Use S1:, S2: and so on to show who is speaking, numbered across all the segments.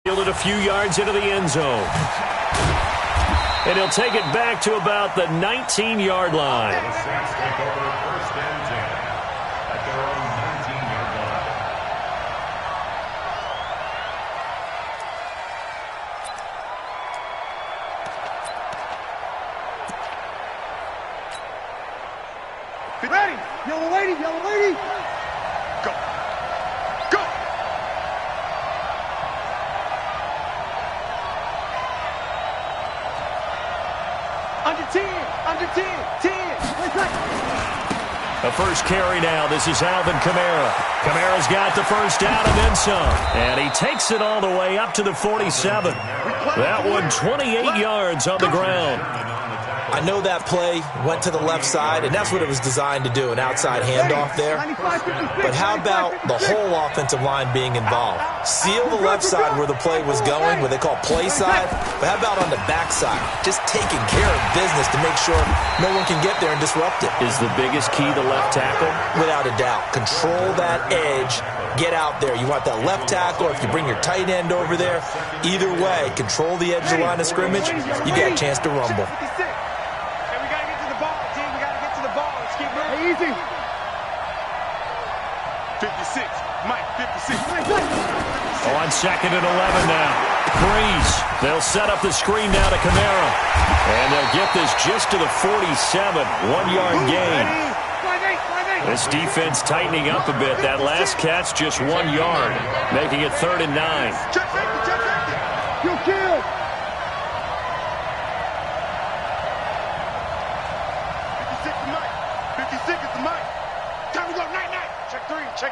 S1: Fielded a few yards into the end zone. And he'll take it back to about the 19-yard line.
S2: Ready, yellow lady, yellow lady. Go. Go. Under 10, 10.
S1: The first carry now. This is Alvin Kamara. Kamara's got the first down and then some. And he takes it all the way up to the 47. That one 28 yards on the ground.
S3: I know that play went to the left side, and that's what it was designed to do, an outside handoff there. But how about the whole offensive line being involved? Seal the left side where the play was going, what they call play side, but how about on the back side? Just taking care of business to make sure no one can get there and disrupt it.
S1: Is the biggest key the left tackle?
S3: Without a doubt. Control that edge. Get out there. You want that left tackle, or if you bring your tight end over there, either way, control the edge of the line of scrimmage, you get a chance to rumble.
S2: Easy. 56, Mike, 56.
S1: On second and 11 now. Breeze. They'll set up the screen now to Kamara. And they'll get this just to the 47. 1-yard gain. This defense tightening up a bit. That last catch just 1 yard, making it 3rd and 9.
S2: Check safety. You kill. 56 is the mic. Time to go, night. Check three. Kill.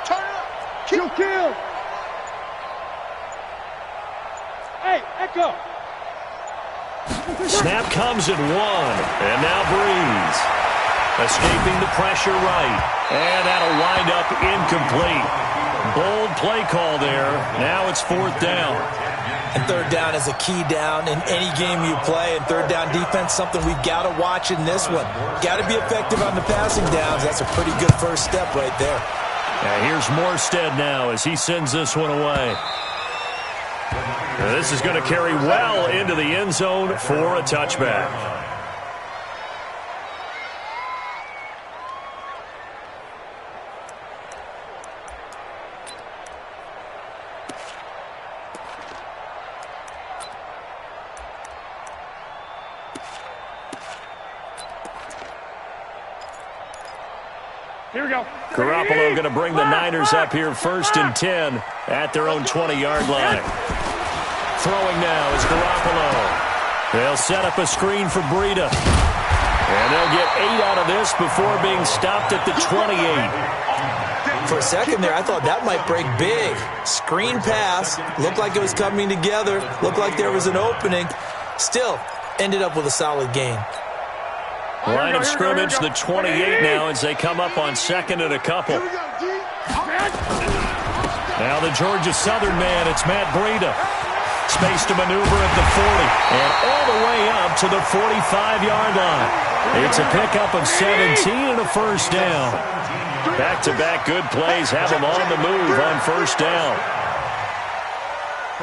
S2: Turn it up. Kill. Hey, Echo.
S1: Snap comes at 1. And now Breeze. Escaping the pressure right. And that'll wind up incomplete. Bold play call there. Now it's 4th down.
S3: And 3rd down is a key down in any game you play. And 3rd down defense, something we've got to watch in this one. Got to be effective on the passing downs. That's a pretty good first step right there.
S1: And here's Morstead now as he sends this one away. Now this is going to carry well into the end zone for a touchback.
S2: Here we go.
S1: Garoppolo going to bring the Niners up here 1st and 10 at their own 20-yard line. Throwing now is Garoppolo. They'll set up a screen for Breida. And they'll get 8 out of this before being stopped at the 28.
S3: For a second there, I thought that might break big. Screen pass. Looked like it was coming together. Looked like there was an opening. Still, ended up with a solid gain.
S1: Line of scrimmage, the 28 now as they come up on 2nd and a couple. Now the Georgia Southern man, it's Matt Breida. Space to maneuver at the 40 and all the way up to the 45-yard line. It's a pickup of 17 and a first down. Back-to-back good plays have them on the move on first down.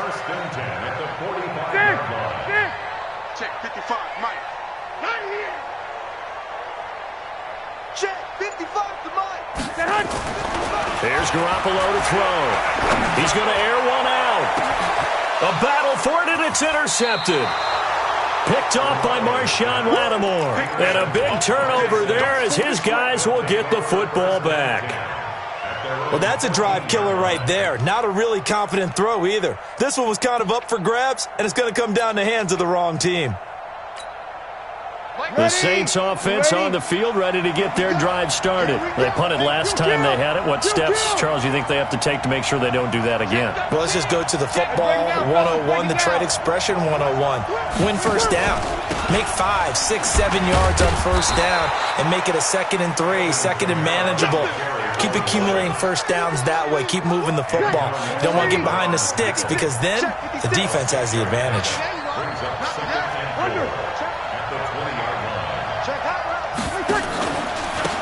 S4: 1st and 10 at the 45-yard line.
S2: Check 55, Mike. Right here. Check 55 to Mike.
S1: There's Garoppolo to throw. He's going to air one out. A battle for it, and it's intercepted. Picked off by Marshawn Lattimore. And a big turnover there as his guys will get the football back.
S3: Well, that's a drive killer right there. Not a really confident throw either. This one was kind of up for grabs, and it's going to come down the hands of the wrong team.
S1: The Saints offense on the field, ready to get their drive started. They punted last time they had it. What steps, Charles, you think they have to take to make sure they don't do that again?
S3: Well, let's just go to the football 101, the trade expression 101. Win first down. Make 5, 6, 7 yards on first down and make it a 2nd and 3, 2nd and manageable. Keep accumulating first downs that way. Keep moving the football. You don't want to get behind the sticks because then the defense has the advantage.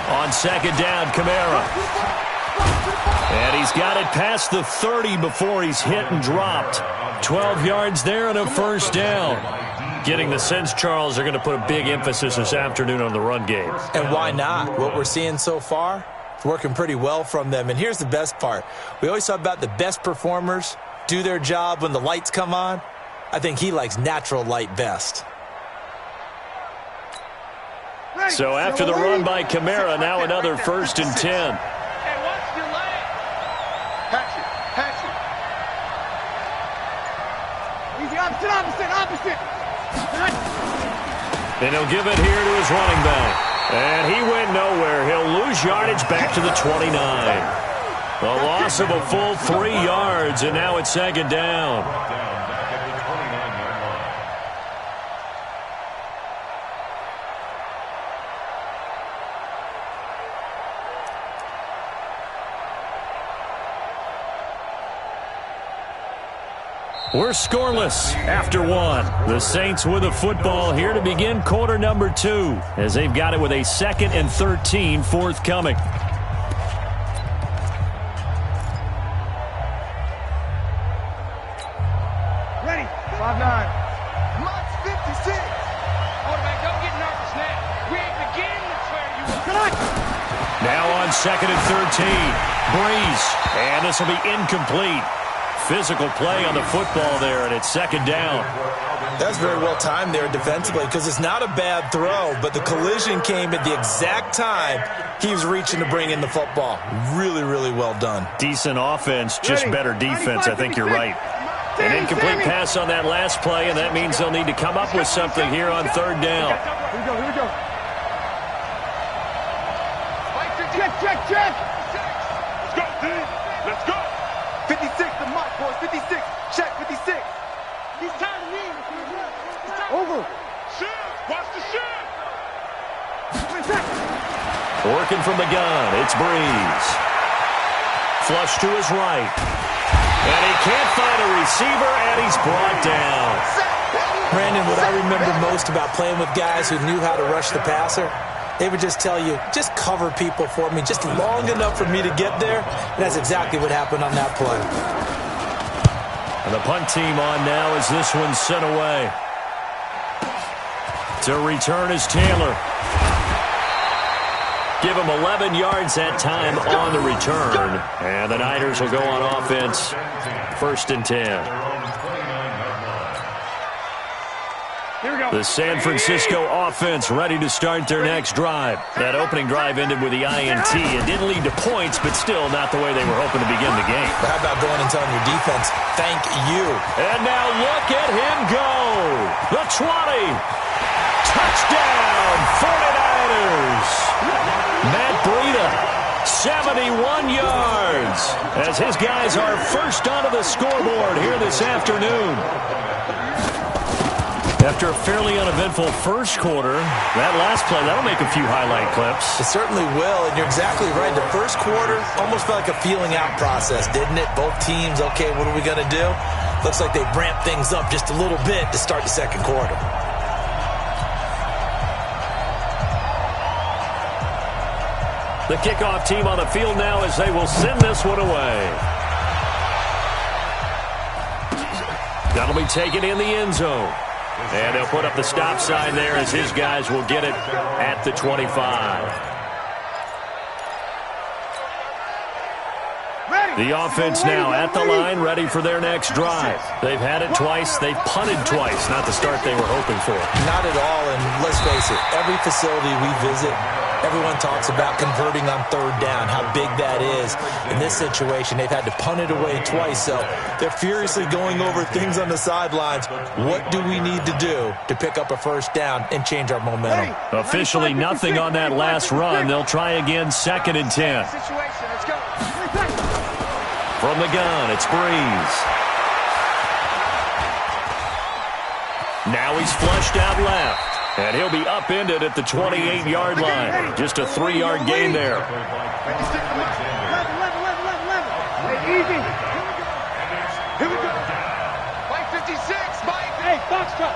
S1: On On second down, Kamara. And he's got it past the 30 before he's hit and dropped. 12 yards there and a first down. Getting the sense, Charles, they're going to put a big emphasis this afternoon on the run game.
S3: And why not? What we're seeing so far, it's working pretty well from them. And here's the best part. We always talk about the best performers do their job when the lights come on. I think he likes natural light best.
S1: So after the run by Kamara, now another 1st and 10.
S2: Opposite.
S1: And he'll give it here to his running back. And he went nowhere. He'll lose yardage back to the 29. A loss of a full 3 yards, and now it's second down. We're scoreless after one. The Saints with the football here to begin quarter number 2 as they've got it with a 2nd and 13 forthcoming.
S2: Ready. 5-9.
S5: March 56. Quarterback, don't get nervous now. We ain't beginning to swear you up.
S1: Now on 2nd and 13. Breeze. And this will be incomplete. Physical play on the football there, and it's second down.
S3: That's very well timed there defensively because it's not a bad throw, but the collision came at the exact time he was reaching to bring in the football. Really, really well done.
S1: Decent offense, just better defense. I think you're right. An incomplete pass on that last play, and that means they'll need to come up with something here on 3rd down.
S2: Here we go. Check.
S5: Let's go, D. Let's go. 56, the mark, boys. 56. Check, 56. He's tired of me.
S2: Over.
S5: Shoot. Watch the shoot.
S1: Working from the gun, it's Breeze. Flush to his right. And he can't find a receiver, and he's brought down.
S3: Brandon, what I remember most about playing with guys who knew how to rush the passer, they would just tell you, just cover people for me, just long enough for me to get there. And that's exactly what happened on that play.
S1: And the punt team on now as this one's sent away. To return is Taylor. Give him 11 yards that time on the return. And the Niners will go on offense. 1st and 10. The San Francisco offense ready to start their next drive. That opening drive ended with the INT. It didn't lead to points, but still not the way they were hoping to begin the game.
S3: But how about going and telling your defense, thank you.
S1: And now look at him go. The 20. Touchdown, 49ers. Matt Breida, 71 yards, as his guys are first onto the scoreboard here this afternoon. After a fairly uneventful first quarter, that last play, that'll make a few highlight clips.
S3: It certainly will, and you're exactly right. The first quarter almost felt like a feeling out process, didn't it? Both teams, okay, what are we going to do? Looks like they ramped things up just a little bit to start the second quarter.
S1: The kickoff team on the field now as they will send this one away. That'll be taken in the end zone. And they'll put up the stop sign there as his guys will get it at the 25. The offense now at the line, ready for their next drive. They've had it twice. They've punted twice. Not the start they were hoping for.
S3: Not at all, and let's face it, every facility we visit, everyone talks about converting on 3rd down, how big that is. In this situation, they've had to punt it away twice, so they're furiously going over things on the sidelines. What do we need to do to pick up a 1st down and change our momentum?
S1: Officially nothing on that last run. They'll try again, 2nd and 10.
S5: Let's go.
S1: From the gun, it's Breeze. Now he's flushed out left. And he'll be upended at the 28-yard line. Just a 3-yard gain there.
S2: 11. Easy.
S5: Here we go. Mike 56, Mike.
S2: Hey, Foxtrot.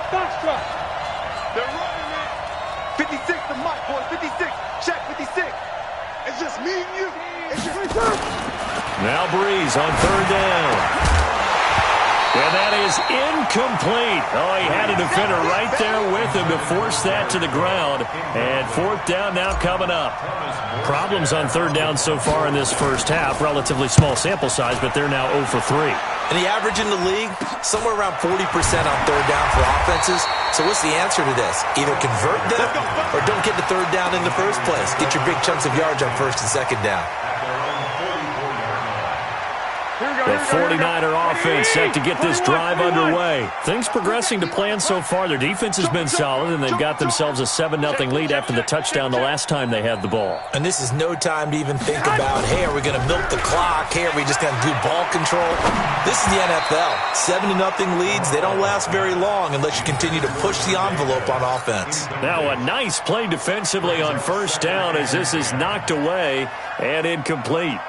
S5: They're running it. 56, the mark, boys. 56. Check, 56. It's just me and you.
S1: Now Breeze on third down. And that is incomplete. Oh, he had a defender right there with him to force that to the ground. And fourth down now coming up. Problems on third down so far in this first half. Relatively small sample size, but they're now 0 for 3.
S3: And the average in the league, somewhere around 40% on third down for offenses. So what's the answer to this? Either convert them or don't get to third down in the first place. Get your big chunks of yards on first and second down.
S1: The 49er offense set to get this drive underway. Things progressing to plan so far. Their defense has been solid, and they've got themselves a 7-0 lead after the touchdown the last time they had the ball.
S3: And this is no time to even think about, hey, are we going to milk the clock? Hey, are we just going to do ball control? This is the NFL. 7-0 leads, they don't last very long unless you continue to push the envelope on offense.
S1: Now a nice play defensively on first down as this is knocked away and incomplete.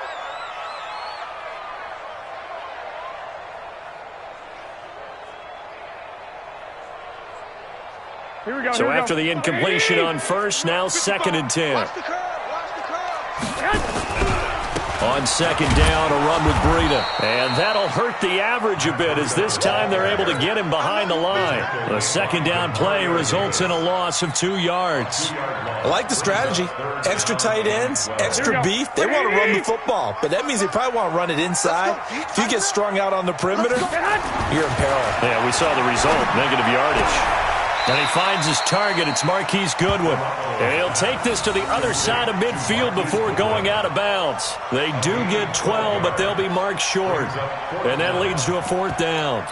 S1: So after the incompletion on first, now 2nd and 10. On second down, a run with Breida. And that'll hurt the average a bit as this time they're able to get him behind the line. The second down play results in a loss of 2 yards.
S3: I like the strategy. Extra tight ends, extra beef. They want to run the football, but that means they probably want to run it inside. If you get strung out on the perimeter, you're in peril.
S1: Yeah, we saw the result, negative yardage. And he finds his target. It's Marquise Goodwin. And he'll take this to the other side of midfield before going out of bounds. They do get 12, but they'll be marked short. And that leads to a 4th down.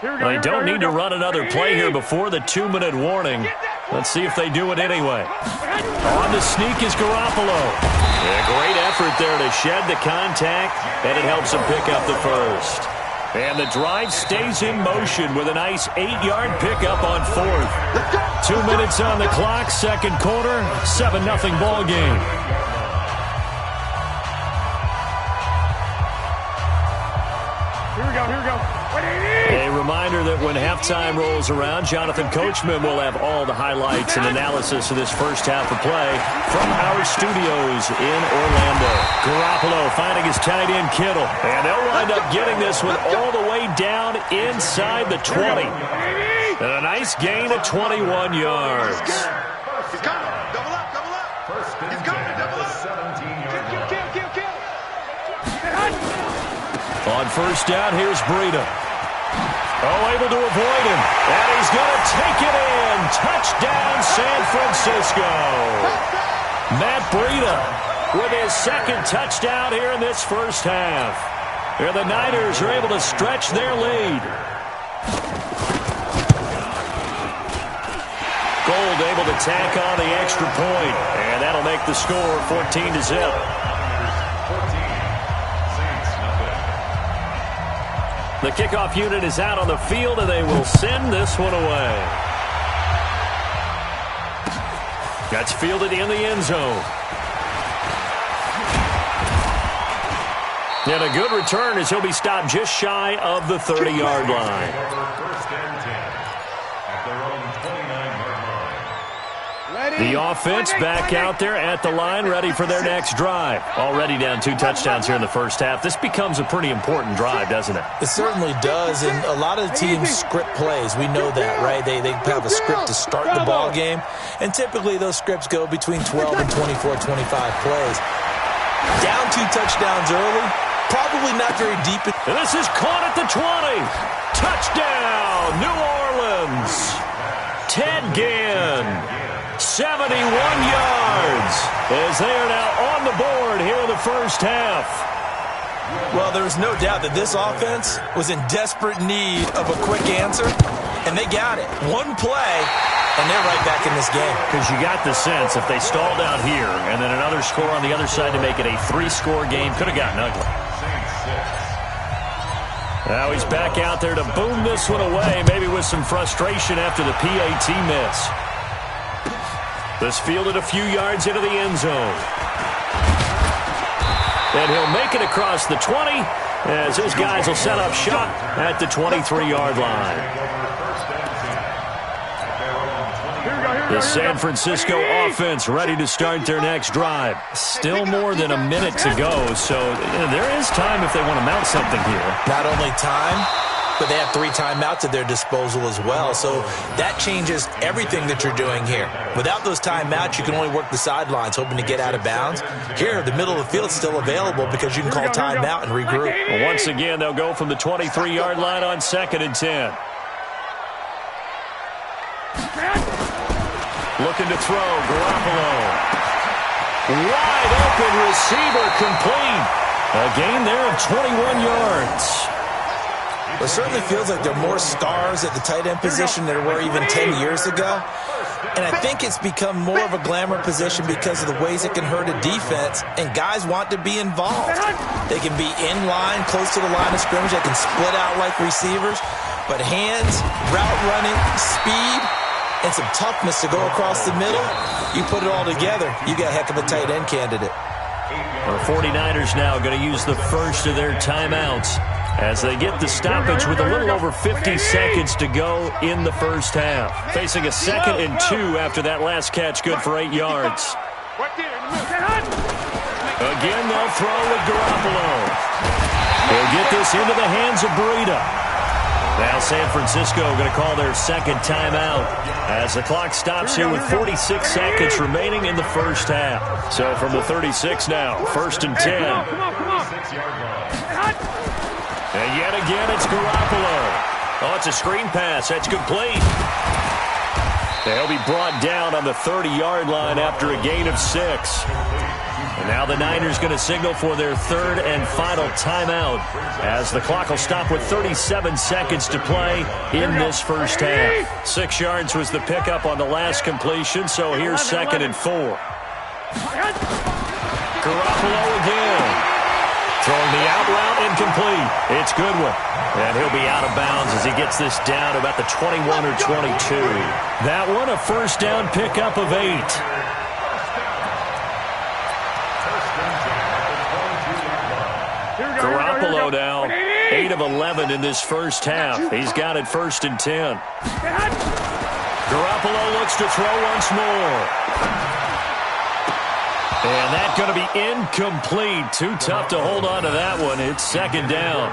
S1: They don't need to run another play here before the 2-minute warning. Let's see if they do it anyway. On the sneak is Garoppolo. A great effort there to shed the contact, and it helps him pick up the first. And the drive stays in motion with a nice 8-yard pickup on 4th. 2 minutes on the clock, second quarter, 7-0 ball game.
S2: Here we go.
S1: A reminder that when halftime rolls around, Jonathan Coachman will have all the highlights and analysis of this first half of play from our studios in Orlando. Garoppolo finding his tight end Kittle, and they'll wind up getting this one all the way down inside the 20. And a nice gain of 21 yards.
S5: He's coming. Double up. He's coming. Double up.
S4: 17-yard line.
S5: Kill.
S1: On first down, here's Breida. Oh, able to avoid him. And he's going to take it in. Touchdown, San Francisco. Matt Breida with his second touchdown here in this first half. And the Niners are able to stretch their lead. Gold able to tack on the extra point. And that'll make the score 14-0. The kickoff unit is out on the field, and they will send this one away. That's fielded in the end zone. And a good return as he'll be stopped just shy of the 30-yard line.
S4: First and 10 at their own 29-yard line.
S1: The offense back out there at the line, ready for their next drive. Already down 2 touchdowns here in the first half. This becomes a pretty important drive, doesn't it?
S3: It certainly does, and a lot of the teams script plays. We know that, right? They have a script to start the ball game, and typically those scripts go between 12 and 24, 25 plays. Down 2 touchdowns early, probably not very deep.
S1: And this is caught at the 20. Touchdown, New Orleans. Ted Ginn. 71 yards as they are now on the board here in the first half.
S3: Well, there's no doubt that this offense was in desperate need of a quick answer, and they got it. One play, and they're right back in this game.
S1: Because you got the sense if they stalled out here and then another score on the other side to make it a 3-score game, could have gotten ugly. Now he's back out there to boom this one away, maybe with some frustration after the PAT miss. This fielded a few yards into the end zone. And he'll make it across the 20 as his guys will set up shop at the 23-yard line. The San Francisco offense ready to start their next drive. Still more than a minute to go, so there is time if they want to mount something here.
S3: Not only time, but they have 3 timeouts at their disposal as well, so that changes everything that you're doing here. Without those timeouts, you can only work the sidelines, hoping to get out of bounds. Here, the middle of the field is still available because you can call timeout and regroup.
S1: Well, once again, they'll go from the 23-yard line on 2nd and 10. Looking to throw, Garoppolo. Wide open receiver complete. A gain there of 21 yards.
S3: It certainly feels like there are more stars at the tight end position than there were even 10 years ago. And I think it's become more of a glamour position because of the ways it can hurt a defense, and guys want to be involved. They can be in line, close to the line of scrimmage. They can split out like receivers. But hands, route running, speed, and some toughness to go across the middle, you put it all together, you got a heck of a tight end candidate.
S1: The 49ers now going to use the first of their timeouts as they get the stoppage with a little over 50 seconds to go in the first half. Facing a 2nd and 2 after that last catch, good for 8 yards. Again, they'll throw with Garoppolo. They'll get this into the hands of Breida. Now San Francisco going to call their 2nd timeout as the clock stops here with 46 seconds remaining in the first half. So from the 36 now, 1st and 10. And yet again, it's Garoppolo. Oh, it's a screen pass. That's complete. They'll be brought down on the 30-yard line after a gain of 6. And now the Niners going to signal for their 3rd and final timeout as the clock will stop with 37 seconds to play in this first half. 6 yards was the pickup on the last completion, so here's 2nd and 4. Garoppolo again. Throwing the out route incomplete. It's Goodwin. And he'll be out of bounds as he gets this down to about the 21 or 22. That one a first down pickup of 8. Garoppolo now, 8 of 11 in this first half. He's got it 1st and 10. Garoppolo looks to throw once more. And that's going to be incomplete. Too tough to hold on to that one. It's 2nd down.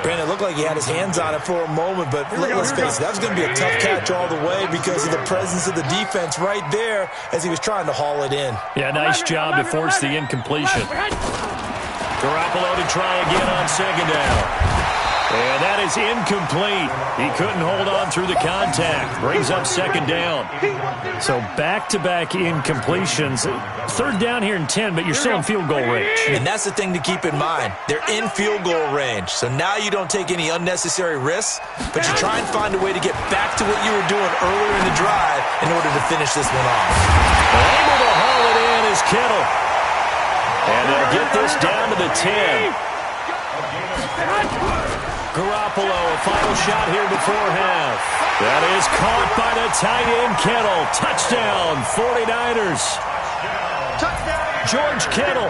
S3: Brandon, it looked like he had his hands on it for a moment, but let's face it, that was going to be a tough catch all the way because of the presence of the defense right there as he was trying to haul it in.
S1: Yeah, nice job to force the incompletion. Garoppolo to try again on 2nd down. And that is incomplete. He couldn't hold on through the contact. Brings up 2nd down. So back-to-back incompletions. 3rd down here in 10, but you're still in field goal range.
S3: And that's the thing to keep in mind. They're in field goal range. So now you don't take any unnecessary risks, but you try and find a way to get back to what you were doing earlier in the drive in order to finish this one off.
S1: Able to haul it in is Kittle. And they'll get this down to the 10. Garoppolo, a final shot here before half. That is caught by the tight end Kittle. Touchdown, 49ers. George Kittle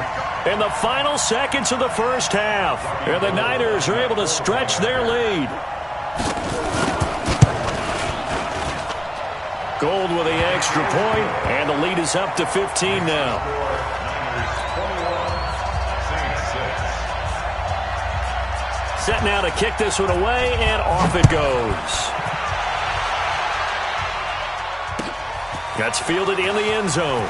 S1: in the final seconds of the first half. And the Niners are able to stretch their lead. Gold with the extra point, and the lead is up to 15 now. Set now to kick this one away, and off it goes. That's fielded in the end zone.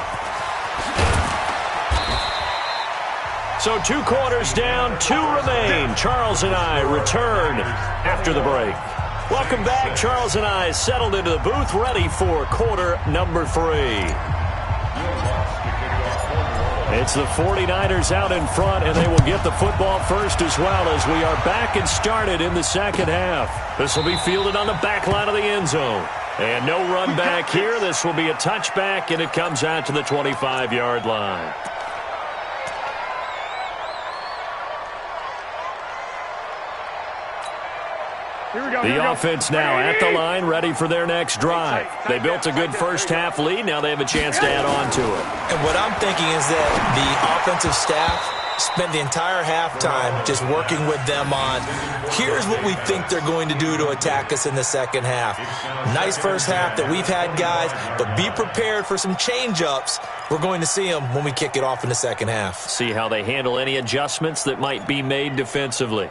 S1: So 2 quarters down, 2 remain. Charles and I return after the break. Welcome back. Charles and I settled into the booth, ready for quarter number 3. It's the 49ers out in front, and they will get the football first as well as we are back and started in the second half. This will be fielded on the back line of the end zone. And no run back here. This will be a touchback, and it comes out to the 25-yard line. The offense now at the line, ready for their next drive. They built a good first-half lead. Now they have a chance to add on to it.
S3: And what I'm thinking is that the offensive staff spent the entire halftime just working with them on, here's what we think they're going to do to attack us in the second half. Nice first half that we've had, guys, but be prepared for some change-ups. We're going to see them when we kick it off in the second half.
S1: See how they handle any adjustments that might be made defensively.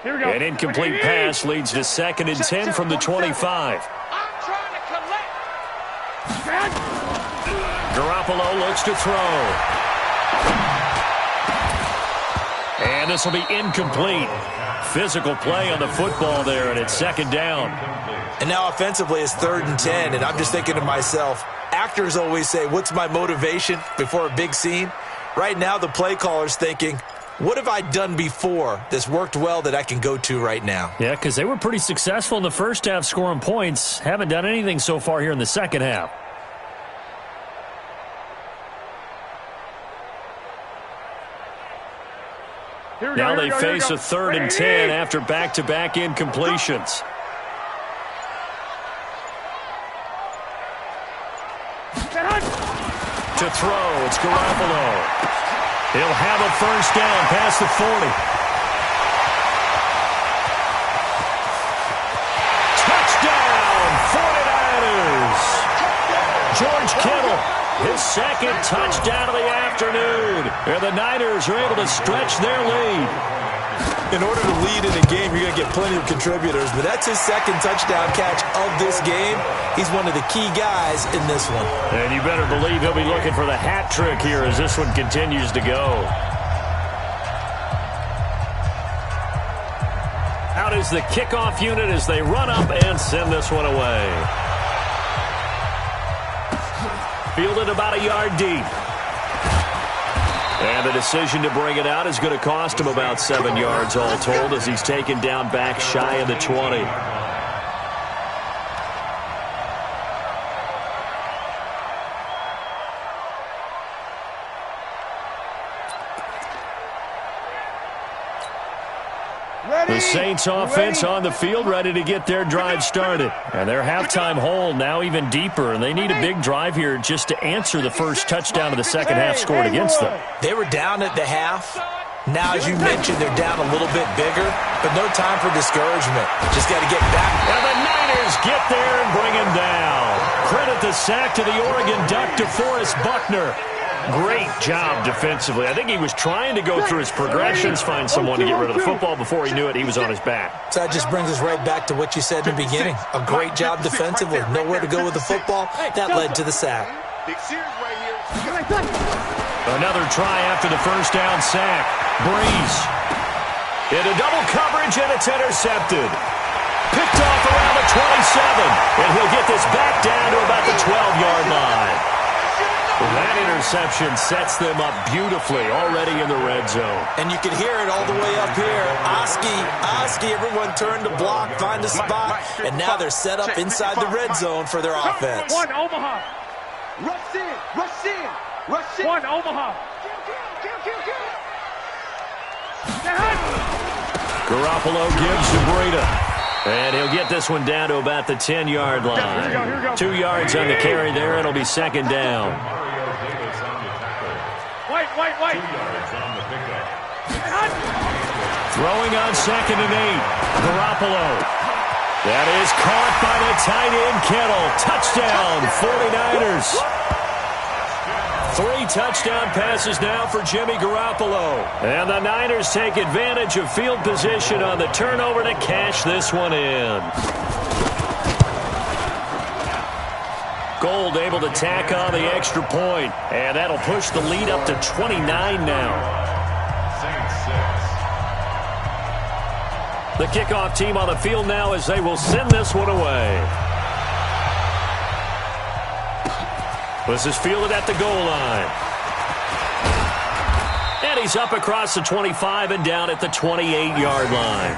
S2: Here we go.
S1: An incomplete pass leads to 2nd and 10 from the 25.
S5: I'm trying to collect.
S1: Garoppolo looks to throw. And this will be incomplete. Physical play on the football there, and it's 2nd down.
S3: And now offensively it's 3rd and 10, and I'm just thinking to myself, actors always say, what's my motivation before a big scene? Right now the play caller's thinking, what have I done before that's worked well that I can go to right now?
S1: Yeah, because they were pretty successful in the first half scoring points. Haven't done anything so far here in the second half. Now they face a 3rd and 10 after back-to-back incompletions. To throw, it's Garoppolo. He'll have a first down past the 40. Touchdown, 49ers! George Kittle, his 2nd touchdown of the afternoon. And the Niners are able to stretch their lead.
S3: In order to lead in a game, you're going to get plenty of contributors, but that's his 2nd touchdown catch of this game. He's one of the key guys in this one.
S1: And you better believe he'll be looking for the hat trick here as this one continues to go. Out is the kickoff unit as they run up and send this one away. Fielded about a yard deep. And the decision to bring it out is going to cost him about 7 yards all told as he's taken down back shy of the 20. The Saints offense on the field, ready to get their drive started. And their halftime hole now even deeper, and they need a big drive here just to answer the first touchdown of the second half scored against them.
S3: They were down at the half. Now, as you mentioned, they're down a little bit bigger, but no time for discouragement. Just got to get back.
S1: And the Niners get there and bring him down. Credit the sack to the Oregon Duck, DeForest Buckner. Great job defensively. I think he was trying to go through his progressions, find someone to get rid of the football. Before he knew it, he was on his back.
S3: So that just brings us right back to what you said in the beginning. A great job defensively. Nowhere to go with the football. That led to the sack.
S1: Another try after the first down sack. Breeze. Into double coverage, and it's intercepted. Picked off around the 27. And he'll get this back down to about the 12-yard line. That interception sets them up beautifully already in the red zone.
S3: And you can hear it all the way up here. Oski, everyone turned to block, find a spot, and now they're set up inside the red zone for their offense.
S2: One, Omaha.
S5: Rush in, rush in, rush in.
S2: One, Omaha.
S1: Garoppolo gives to Breida. And he'll get this one down to about the 10-yard line.
S2: Here we go.
S1: 2 yards on the carry there. It'll be second down.
S2: White.
S1: Throwing on 2nd and 8. Garoppolo. That is caught by the tight end, Kittle. Touchdown, 49ers. 3 touchdown passes now for Jimmy Garoppolo. And the Niners take advantage of field position on the turnover to cash this one in. Gold able to tack on the extra point. And that'll push the lead up to 29 now. The kickoff team on the field now as they will send this one away. This is fielded at the goal line. And he's up across the 25 and down at the 28-yard line.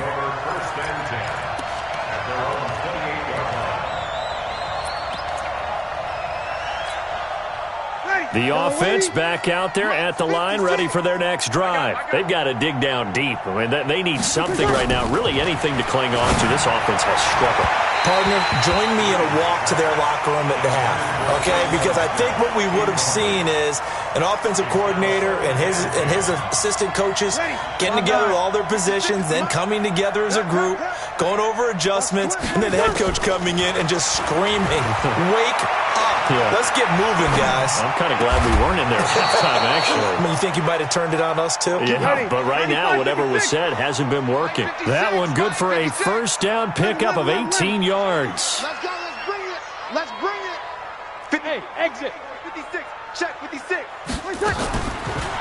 S1: The offense back out there at the line, ready for their next drive. They've got to dig down deep. I mean, they need something right now, really anything to cling on to. This offense has struggled.
S3: Partner, join me in a walk to their locker room at the half, okay? Because I think what we would have seen is an offensive coordinator and his assistant coaches getting together with all their positions, then coming together as a group, going over adjustments, and then the head coach coming in and just screaming, "Wake up.
S1: Yeah.
S3: Let's get moving, guys."
S1: I'm kind of glad we weren't in there at halftime, actually.
S3: I mean, you think you might have turned it on us, too?
S1: Yeah, but right now, whatever was said hasn't been working. That one good for a first down pickup of 18 yards.
S5: Let's go. Let's bring it. Let's bring it. 50, hey, exit. 56. Check 56.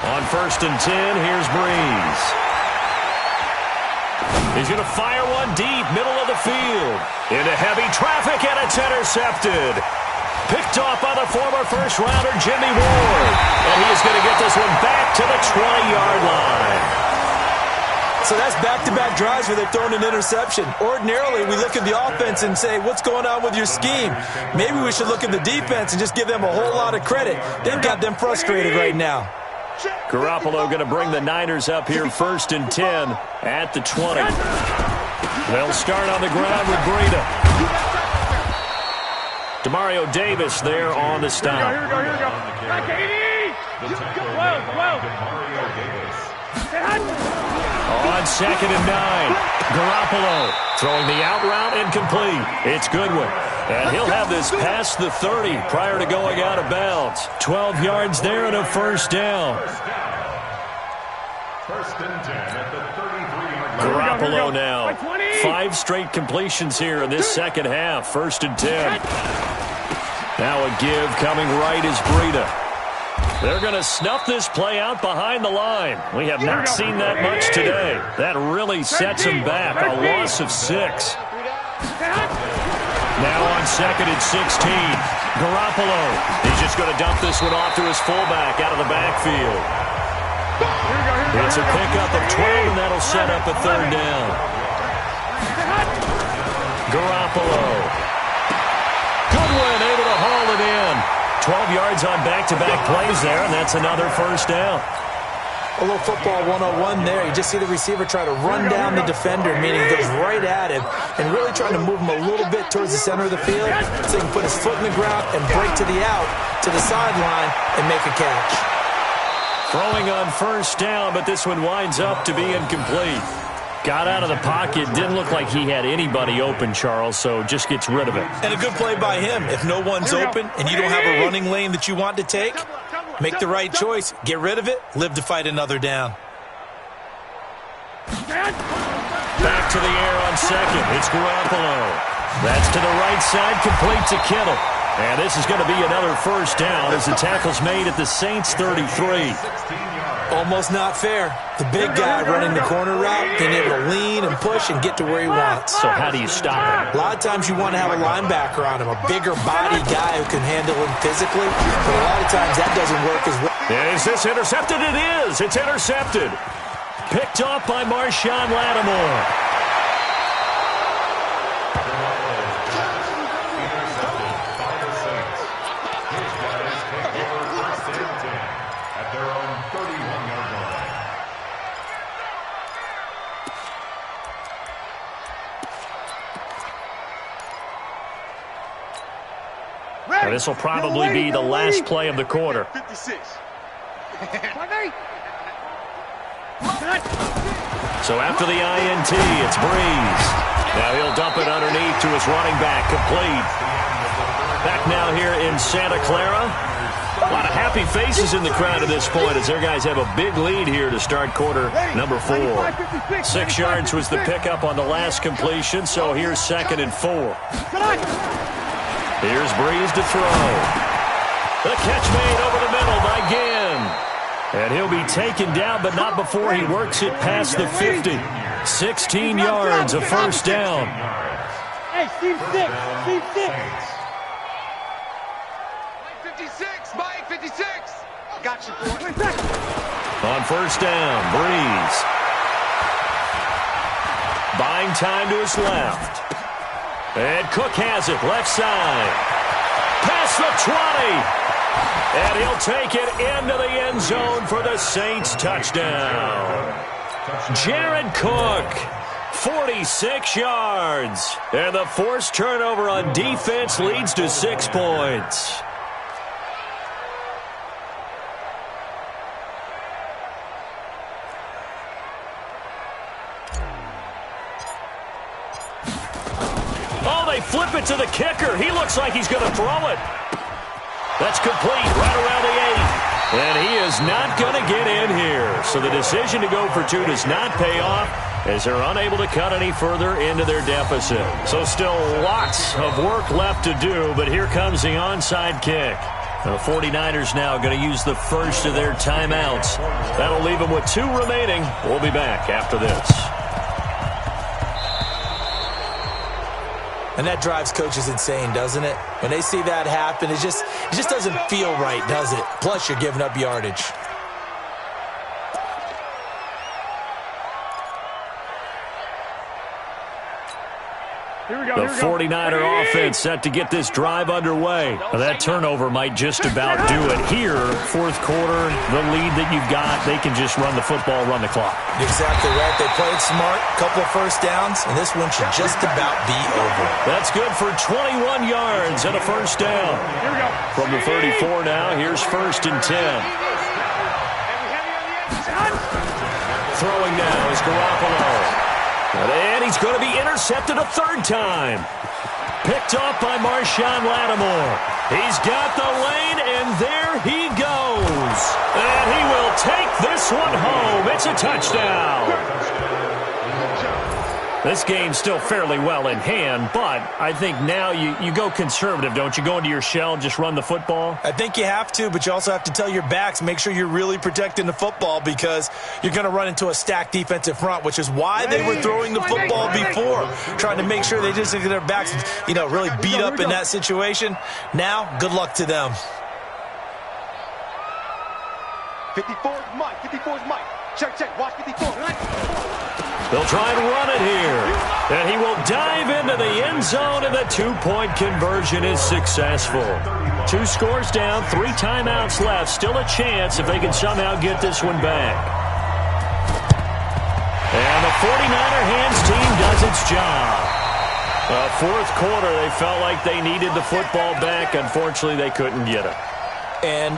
S1: On first and 10, here's Breeze. He's going to fire one deep, middle of the field. Into heavy traffic, and it's intercepted. Picked off by the former first-rounder Jimmy Ward. And he is going to get this one back to the 20-yard line.
S3: So that's back-to-back drives where they've thrown an interception. Ordinarily, we look at the offense and say, what's going on with your scheme? Maybe we should look at the defense and just give them a whole lot of credit. They've got them frustrated right now.
S1: Garoppolo going to bring the Niners up here first and 10 at the 20. They'll start on the ground with Breida. Demario Davis there on the stop.
S2: Here we go. Back 80. 12.
S1: On second and 9, Garoppolo throwing the out route incomplete. It's Goodwin. And he'll have this past the 30 prior to going out of bounds. 12 yards there and a first down.
S4: First and 10 at the 33-yard line.
S1: Garoppolo now. 5 straight completions here in this second half. First and 10. Now a give coming right is Breida. They're going to snuff this play out behind the line. We have not seen that much today. That really sets them back. A loss of 6. Now on second and 16. Garoppolo. He's just going to dump this one off to his fullback out of the backfield. It's a pickup of 12, and that'll set up a third down. Garoppolo. Goodwin able to haul it in. 12 yards on back-to-back plays there, and that's another first down.
S3: A little football 101 there. You just see the receiver try to run down the defender, meaning he goes right at him and really trying to move him a little bit towards the center of the field so he can put his foot in the ground and break to the out, to the sideline, and make a catch.
S1: Throwing on first down, but this one winds up to be incomplete. Got out of the pocket. Didn't look like he had anybody open, Charles, so just gets rid of it.
S3: And a good play by him. If no one's open and you don't have a running lane that you want to take, make the right choice. Get rid of it. Live to fight another down.
S1: Back to the air on second. It's Garoppolo. That's to the right side, complete to Kittle. And this is going to be another first down as the tackle's made at the Saints' 33.
S3: Almost not fair. The big guy running the corner route, being able to lean and push and get to where he wants.
S1: So how do you stop him?
S3: A lot of times you want to have a linebacker on him, a bigger body guy who can handle him physically, but a lot of times that doesn't work as well.
S1: Is this intercepted? It is. It's intercepted. Picked off by Marshawn Lattimore. This will probably be the last play of the quarter.
S5: 56.
S1: So after the INT, it's Breeze. Now he'll dump it underneath to his running back, complete. Back now here in Santa Clara. A lot of happy faces in the crowd at this point as their guys have a big lead here to start quarter number 4. 6 yards was the pickup on the last completion, so here's second and 4. Here's Breeze to throw. The catch made over the middle by Ginn. And he'll be taken down, but not before he works it past the 50. 16 yards, a first down.
S2: Hey, Steve 6. Steve 6.
S5: 56, Mike, 56. Got you, boy.
S1: On first down, Breeze. Buying time to his left. And Cook has it, left side. Past the 20. And he'll take it into the end zone for the Saints touchdown. Jared Cook, 46 yards. And the forced turnover on defense leads to 6 points. Oh, they flip it to the kicker. He looks like he's going to throw it. That's complete right around the 8. And he is not going to get in here. So the decision to go for 2 does not pay off as they're unable to cut any further into their deficit. So still lots of work left to do, but here comes the onside kick. The 49ers now going to use the first of their timeouts. That'll leave them with 2 remaining. We'll be back after this.
S3: And that drives coaches insane, doesn't it? When they see that happen, it just doesn't feel right, does it? Plus, you're giving up yardage.
S1: The 49er offense set to get this drive underway. Now, that turnover might just about do it here. Fourth quarter, the lead that you've got, they can just run the football, run the clock.
S3: Exactly right. They played smart, couple of first downs, and this one should just about be over.
S1: That's good for 21 yards and a first down. From the 34 now, here's 1st and 10. Throwing now is Garoppolo. And he's going to be intercepted a 3rd time. Picked off by Marshawn Lattimore. He's got the lane, and there he goes. And he will take this one home. It's a touchdown. This game's still fairly well in hand, but I think now you go conservative, don't you? Go into your shell and just run the football?
S3: I think you have to, but you also have to tell your backs, make sure you're really protecting the football because you're going to run into a stacked defensive front, which is why they were throwing the football before, trying to make sure they just get their backs, really beat up in that situation. Now, good luck to them.
S5: 54 is Mike. 54 is Mike. Check. Watch 54.
S1: They'll try and run it here. And he will dive into the end zone, and the 2-point conversion is successful. 2 scores down, 3 timeouts left. Still a chance if they can somehow get this one back. And the 49er hands team does its job. Fourth quarter, they felt like they needed the football back. Unfortunately, they couldn't get it.
S3: And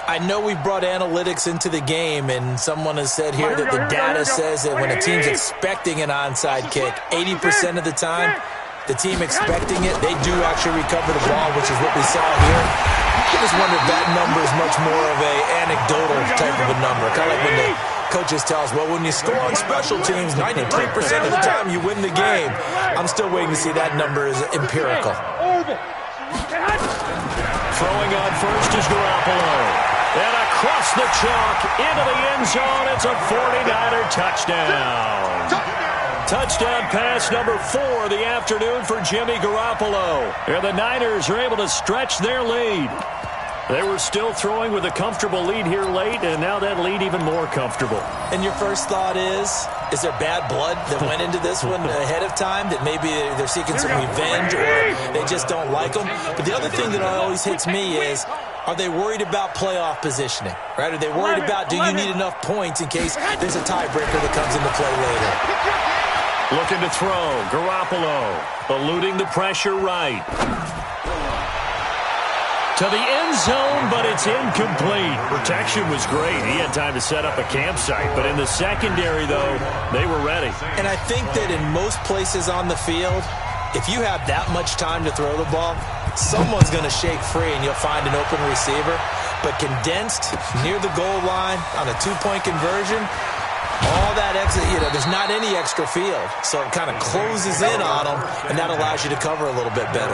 S3: I know we brought analytics into the game, and someone has said here that the data says that when a team's expecting an onside kick, 80% of the time, the team expecting it, they do actually recover the ball, which is what we saw here. I just wonder if that number is much more of an anecdotal type of a number. Kind of like when the coaches tell us, well, when you score on special teams, 93% of the time you win the game. I'm still waiting to see that number is empirical.
S1: Throwing on first is Garoppolo. And across the chalk into the end zone, it's a 49er touchdown. Touchdown pass number 4 of the afternoon for Jimmy Garoppolo. And the Niners are able to stretch their lead. They were still throwing with a comfortable lead here late, and now that lead even more comfortable.
S3: And your first thought is there bad blood that went into this one ahead of time, that maybe they're seeking some revenge or they just don't like them? But the other thing that always hits me is, are they worried about playoff positioning? Right? Are they worried about, do you need enough points in case there's a tiebreaker that comes into play later?
S1: Looking to throw. Garoppolo eluding the pressure right. To the end zone, but it's incomplete. Protection was great. He had time to set up a campsite, but in the secondary, though, they were ready.
S3: And I think that in most places on the field, if you have that much time to throw the ball, someone's going to shake free and you'll find an open receiver. But condensed near the goal line on a 2-point conversion, all that exit, there's not any extra field. So it kind of closes in on them, and that allows you to cover a little bit better.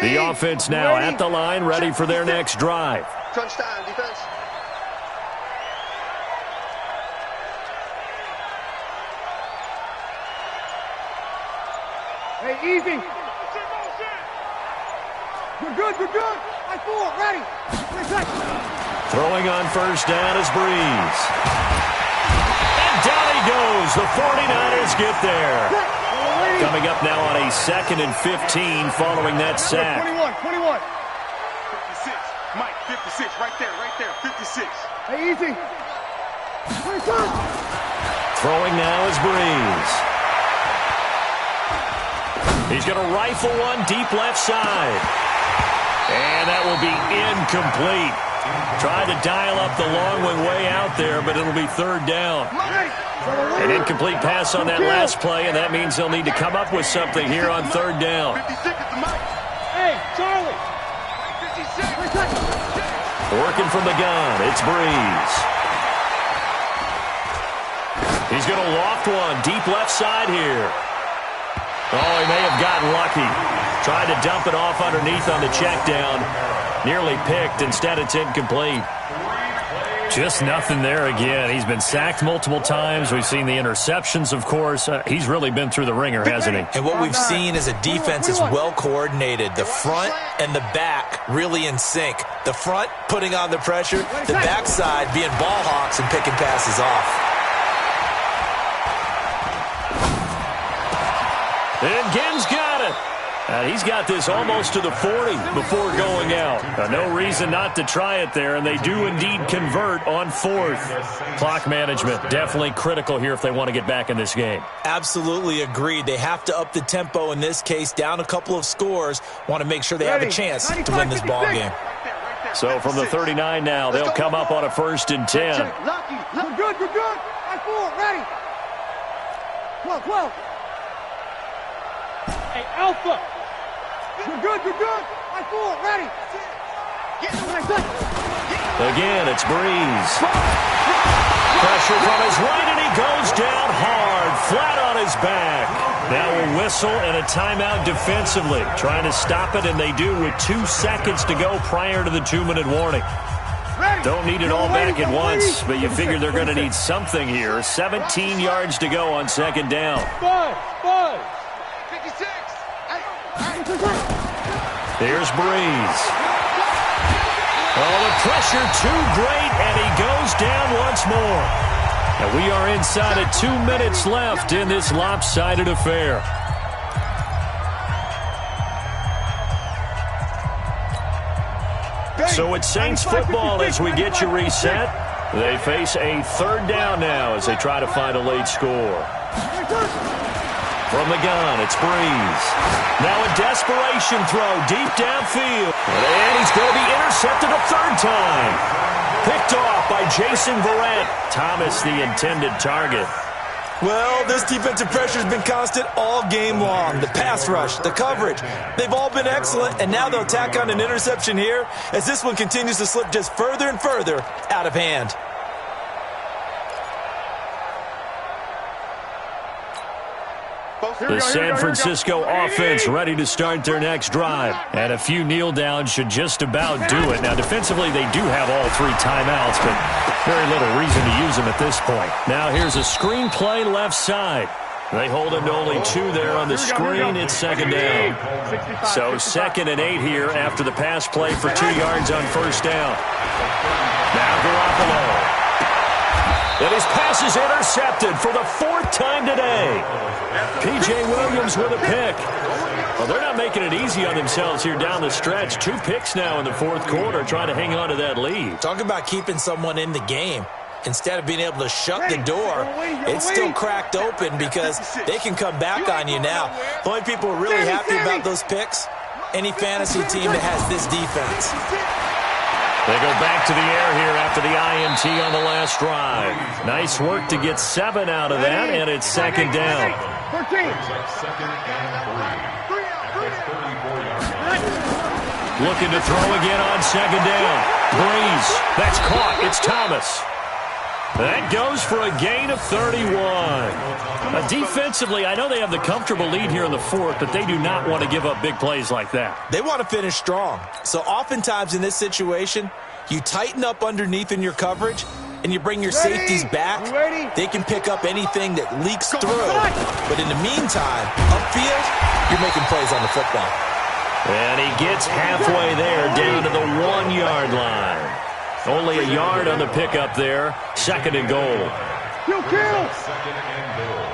S1: The offense now at the line, ready for their next drive.
S2: Crunch down, defense. Hey, easy. You're good. I4, ready.
S1: Throwing on first down is Breeze. And down he goes. The 49ers get there. Coming up now on a 2nd and 15 following that sack.
S5: 21. 56. Mike, 56. Right there. 56.
S2: Hey, easy.
S1: Throwing now is Breeze. He's going to rifle one deep left side. And that will be incomplete. Tried to dial up the long way out there, but it'll be 3rd down. An incomplete pass on that last play, and that means they'll need to come up with something here on 3rd down.
S2: Hey, Charlie.
S1: Working from the gun, it's Breeze. He's going to loft one deep left side here. Oh, he may have gotten lucky. Tried to dump it off underneath on the check down. Nearly picked. Instead, it's incomplete.
S6: Just nothing there again. He's been sacked multiple times. We've seen the interceptions, of course. He's really been through the ringer, hasn't he?
S3: And what we've seen is a defense that's well coordinated. The front and the back really in sync. The front putting on the pressure. The backside being ball hawks and picking passes off.
S1: And Ginn's got it. He's got this almost to the 40 before going out. No reason not to try it there, and they do indeed convert on 4th. Clock management definitely critical here if they want to get back in this game.
S3: Absolutely agreed. They have to up the tempo in this case, down a couple of scores. Want to make sure they have a chance to win this ball game.
S1: So from the 39 now, they'll come up on a 1st and 10.
S2: We're good. I 4, ready. 12. Hey, Alpha. You're good. I 4, ready.
S1: Again, it's Breeze. Pressure from his right, and he goes down hard, flat on his back. Now a whistle and a timeout defensively. Trying to stop it, and they do with 2 seconds to go prior to the 2-minute warning. Don't need it all back at once, but you figure they're going to need something here. 17 yards to go on 2nd down.
S2: Buzz.
S5: 56.
S1: Here's Breeze. Oh, the pressure too great, and he goes down once more. And we are inside of 2 minutes left in this lopsided affair. So it's Saints football as we get you reset. They face a 3rd down now as they try to find a late score. From the gun, it's Breeze. Now a desperation throw deep downfield. And he's going to be intercepted a 3rd time. Picked off by Jason Verrett. Thomas, the intended target.
S3: Well, this defensive pressure has been constant all game long. The pass rush, the coverage, they've all been excellent, and now they'll tack on an interception here as this one continues to slip just further and further out of hand.
S1: The San Francisco offense ready to start their next drive. And a few kneel downs should just about do it. Now, defensively, they do have all 3 timeouts, but very little reason to use them at this point. Now, here's a screen play left side. They hold him to only 2 there on the screen. It's 2nd down. So 2nd and 8 here after the pass play for 2 yards on 1st down. Now Garoppolo. And his pass is intercepted for the 4th time today. P.J. Williams with a pick. Well, they're not making it easy on themselves here down the stretch. 2 picks now in the 4th quarter trying to hang on to that lead.
S3: Talk about keeping someone in the game. Instead of being able to shut the door, it's still cracked open because they can come back on you now. The only people who are really happy about those picks, any fantasy team that has this defense.
S1: They go back to the air here after the INT on the last drive. Nice work to get 7 out of that, and it's 2nd down.
S2: 13.
S1: Looking to throw again on 2nd down. Breeze. That's caught. It's Thomas. That goes for a gain of 31. Defensively, I know they have the comfortable lead here in the 4th, but they do not want to give up big plays like that.
S3: They want to finish strong. So oftentimes in this situation, you tighten up underneath in your coverage, and you bring your safeties back. They can pick up anything that leaks through. But in the meantime, upfield, you're making plays on the football.
S1: And he gets halfway there, down to the 1-yard line. Only a yard on the pickup there. 2nd and goal.
S2: Kill.
S4: 2nd and goal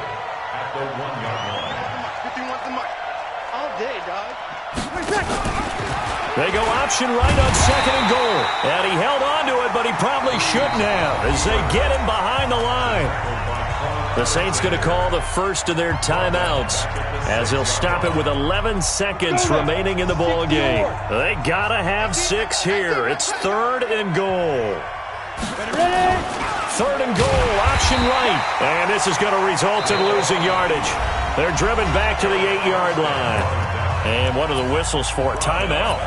S4: at the 1-yard line.
S5: 51's the mic. All day, dog.
S1: They go option right on 2nd and goal. And he held on to it, but he probably shouldn't have as they get him behind the line. The Saints going to call the first of their timeouts as he'll stop it with 11 seconds remaining in the ball game. They got to have 6 here. It's 3rd and goal. 3rd and goal, option right. And this is going to result in losing yardage. They're driven back to the 8-yard line. And what are the whistles for? Timeout.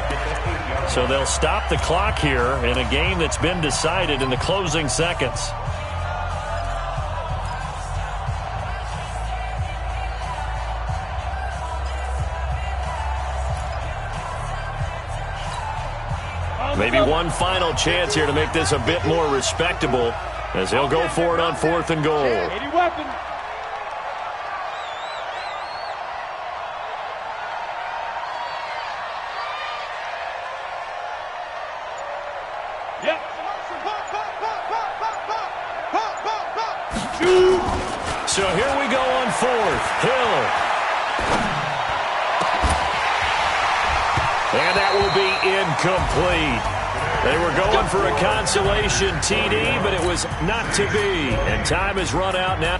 S1: So they'll stop the clock here in a game that's been decided in the closing seconds. Maybe one final chance here to make this a bit more respectable as he'll go for it on 4th and goal.
S2: 80 weapon. Yep.
S1: So here we go on 4th. Hill. And that will be incomplete. They were going for a consolation TD, but it was not to be. And time has run out now.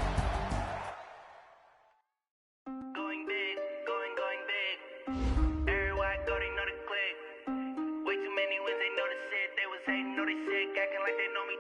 S7: Going big, going big. Everywhere I go, they know the click. Way too many wins, they know the shit. They was hating, know they sick, acting like they know me.